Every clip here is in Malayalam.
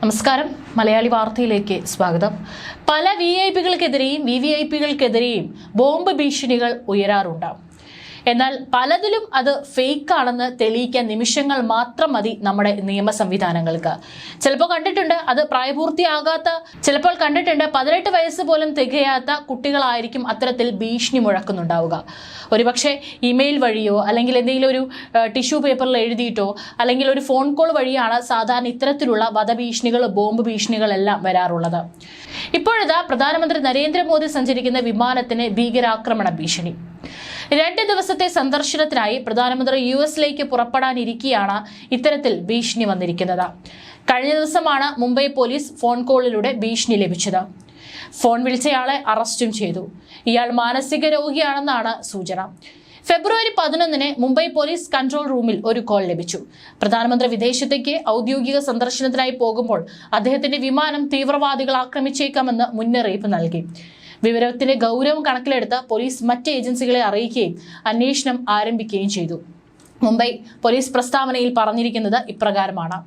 നമസ്കാരം, മലയാളി വാർത്തയിലേക്ക് സ്വാഗതം. പല വിഐപികൾക്കെതിരെയും വിവിഐപികൾക്കെതിരെയും ബോംബ് ഭീഷണികൾ ഉയരാറുണ്ട്. എന്നാൽ പലതിലും അത് ഫേക്ക് ആണെന്ന് തെളിയിക്കാൻ നിമിഷങ്ങൾ മാത്രം മതി നമ്മുടെ നിയമ സംവിധാനങ്ങൾക്ക്. ചിലപ്പോൾ കണ്ടിട്ടുണ്ട് അത് പ്രായപൂർത്തിയാകാത്ത, ചിലപ്പോൾ കണ്ടിട്ടുണ്ട് 18 വയസ്സ് പോലും തികയാത്ത കുട്ടികളായിരിക്കും അത്തരത്തിൽ ഭീഷണി മുഴക്കുന്നുണ്ടാവുക. ഒരുപക്ഷെ ഇമെയിൽ വഴിയോ അല്ലെങ്കിൽ എന്തെങ്കിലും ഒരു ടിഷ്യൂ പേപ്പറിൽ എഴുതിയിട്ടോ അല്ലെങ്കിൽ ഒരു ഫോൺ കോൾ വഴിയാണ് സാധാരണ ഇത്തരത്തിലുള്ള വധഭീഷണികൾ, ബോംബ് ഭീഷണികളെല്ലാം വരാറുള്ളത്. ഇപ്പോഴിതാ പ്രധാനമന്ത്രി നരേന്ദ്രമോദി സഞ്ചരിക്കുന്ന വിമാനത്തിന് ഭീകരാക്രമണ ഭീഷണി. 2 ദിവസത്തെ സന്ദർശനത്തിനായി പ്രധാനമന്ത്രി US-ലേക്ക് പുറപ്പെടാനിരിക്കെയാണ് ഇത്തരത്തിൽ ഭീഷണി വന്നിരിക്കുന്നത്. കഴിഞ്ഞ ദിവസമാണ് മുംബൈ പോലീസ് ഫോൺ കോളിലൂടെ ഭീഷണി ലഭിച്ചത്. ഫോൺ വിളിച്ചയാളെ അറസ്റ്റും ചെയ്തു. ഇയാൾ മാനസിക രോഗിയാണെന്നാണ് സൂചന. ഫെബ്രുവരി 11-ന് മുംബൈ പോലീസ് കൺട്രോൾ റൂമിൽ ഒരു കോൾ ലഭിച്ചു. പ്രധാനമന്ത്രി വിദേശത്തേക്ക് ഔദ്യോഗിക സന്ദർശനത്തിനായി പോകുമ്പോൾ അദ്ദേഹത്തിന്റെ വിമാനം തീവ്രവാദികൾ ആക്രമിച്ചേക്കാമെന്ന് മുന്നറിയിപ്പ് നൽകി. വിവരത്തിന്റെ ഗൗരവം കണക്കിലെടുത്ത് പോലീസ് മറ്റ് ഏജൻസികളെ അറിയിക്കുകയും അന്വേഷണം ആരംഭിക്കുകയും ചെയ്തു. മുംബൈ പോലീസ് പ്രസ്താവനയിൽ പറഞ്ഞിരിക്കുന്നത് ഇപ്രകാരമാണ്: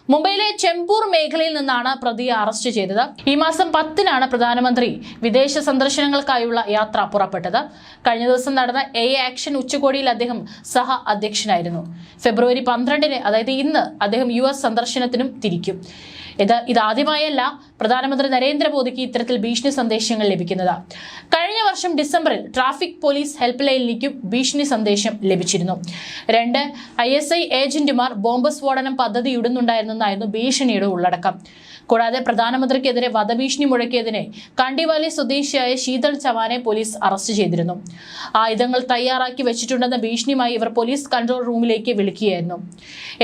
മുംബൈയിലെ ചെമ്പൂർ മേഖലയിൽ നിന്നാണ് പ്രതിയെ അറസ്റ്റ് ചെയ്തത്. ഈ മാസം 10-നാണ് പ്രധാനമന്ത്രി വിദേശ സന്ദർശനങ്ങൾക്കായുള്ള യാത്ര പുറപ്പെട്ടത്. കഴിഞ്ഞ ദിവസം നടന്ന ആക്ഷൻ ഉച്ചകോടിയിൽ അദ്ദേഹം സഹ അധ്യക്ഷനായിരുന്നു. ഫെബ്രുവരി 12-ന്, അതായത് ഇന്ന്, അദ്ദേഹം US സന്ദർശനത്തിനും തിരിക്കും. ഇതാദ്യമായല്ല പ്രധാനമന്ത്രി നരേന്ദ്രമോദിക്ക് ഇത്തരത്തിൽ ഭീഷണി സന്ദേശങ്ങൾ ലഭിക്കുന്നത്. കഴിഞ്ഞ വർഷം ഡിസംബറിൽ ട്രാഫിക് പോലീസ് ഹെൽപ്പ് ലൈനിലേക്കും ഭീഷണി സന്ദേശം ലഭിച്ചിരുന്നു. 2 ISI ഏജന്റുമാർ ബോംബ് സ്ഫോടനം പദ്ധതിയിടുന്നുണ്ടായിരുന്നെന്നായിരുന്നു ഭീഷണിയുടെ ഉള്ളടക്കം. കൂടാതെ പ്രധാനമന്ത്രിക്കെതിരെ വധഭീഷണി മുഴക്കിയതിനെ കണ്ടിവാലി സ്വദേശിയായ ശീതൾ ചവാനെ പോലീസ് അറസ്റ്റ് ചെയ്തിരുന്നു. ആയുധങ്ങൾ തയ്യാറാക്കി വെച്ചിട്ടുണ്ടെന്ന ഭീഷണിയുമായി ഇവർ പോലീസ് കൺട്രോൾ റൂമിലേക്ക് വിളിക്കുകയായിരുന്നു.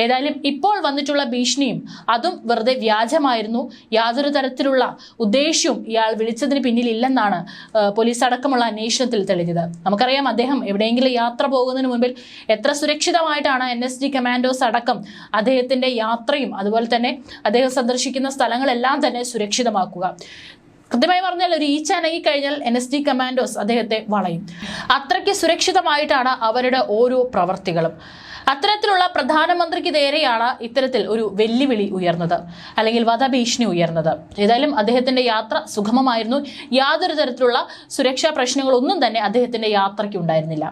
ഏതായാലും ഇപ്പോൾ വന്നിട്ടുള്ള ഭീഷണിയും അതും വെറുതെ വ്യാജമായിരുന്നു. യാതൊരു തരത്തിലുള്ള ഉദ്ദേശ്യവും ഇയാൾ വിളിച്ചതിന് പിന്നിലില്ലെന്നാണ് പോലീസ് അടക്കമുള്ള അന്വേഷണത്തിൽ തെളിഞ്ഞത്. നമുക്കറിയാം, അദ്ദേഹം എവിടെയെങ്കിലും യാത്ര പോകുന്നതിന് മുൻപിൽ എത്ര സുരക്ഷിതമായിട്ടാണ് NSD കമാൻഡോസ് അടക്കം അദ്ദേഹത്തിന്റെ യാത്രയും അതുപോലെ തന്നെ അദ്ദേഹം സന്ദർശിക്കുന്ന സ്ഥലങ്ങളെല്ലാം തന്നെ സുരക്ഷിതമാക്കുക. കൃത്യമായി പറഞ്ഞാൽ ഒരു ഈച്ച അനങ്ങി കഴിഞ്ഞാൽ NSD കമാൻഡോസ് അദ്ദേഹത്തെ വളയും. അത്രയ്ക്ക് സുരക്ഷിതമായിട്ടാണ് അവരുടെ ഓരോ പ്രവർത്തികളും. അത്തരത്തിലുള്ള പ്രധാനമന്ത്രിക്ക് നേരെയാണ് ഇത്തരത്തിൽ ഒരു വെല്ലുവിളി ഉയർന്നത്, അല്ലെങ്കിൽ വധഭീഷണി ഉയർന്നത്. ഏതായാലും അദ്ദേഹത്തിന്റെ യാത്ര സുഗമമായിരുന്നു. യാതൊരു തരത്തിലുള്ള സുരക്ഷാ പ്രശ്നങ്ങളൊന്നും തന്നെ അദ്ദേഹത്തിന്റെ യാത്രയ്ക്ക് ഉണ്ടായിരുന്നില്ല.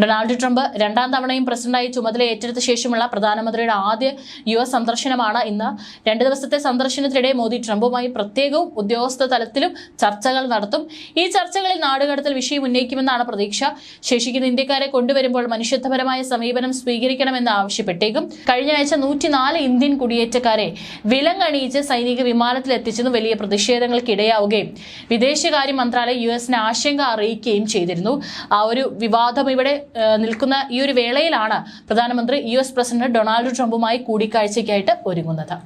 ഡൊണാൾഡ് ട്രംപ് 2ാം തവണയും പ്രസിഡന്റായി ചുമതല ഏറ്റെടുത്ത ശേഷമുള്ള പ്രധാനമന്ത്രിയുടെ ആദ്യ US സന്ദർശനമാണ് ഇന്ന്. 2 ദിവസത്തെ സന്ദർശനത്തിനിടെ മോദി ട്രംപുമായി പ്രത്യേകവും ഉദ്യോഗസ്ഥ തലത്തിലും ചർച്ചകൾ നടത്തും. ഈ ചർച്ചകളിൽ നാടുകടത്തൽ വിഷയം ഉന്നയിക്കുമെന്നാണ് പ്രതീക്ഷ. ശേഷിക്കുന്ന ഇന്ത്യക്കാരെ കൊണ്ടുവരുമ്പോൾ മനുഷ്യത്വപരമായ സമീപനം സ്വീകരിക്കണമെന്ന് ആവശ്യപ്പെട്ടേക്കും. കഴിഞ്ഞ ആഴ്ച 104 ഇന്ത്യൻ കുടിയേറ്റക്കാരെ വിലങ്ങണിയിച്ച് സൈനിക വിമാനത്തിൽ എത്തിച്ചെന്ന് വലിയ പ്രതിഷേധങ്ങൾക്കിടയാവുകയും വിദേശകാര്യ മന്ത്രാലയം US-നെ ആശങ്ക അറിയിക്കുകയും ചെയ്തിരുന്നു. ആ ഒരു വിവാദം ഇവിടെ നിൽക്കുന്ന ഈ ഒരു വേളയിലാണ് പ്രധാനമന്ത്രി US പ്രസിഡന്റ് ഡൊണാൾഡ് ട്രംപുമായി കൂടിക്കാഴ്ചയ്ക്കായിട്ട് ഒരുങ്ങുന്നത്.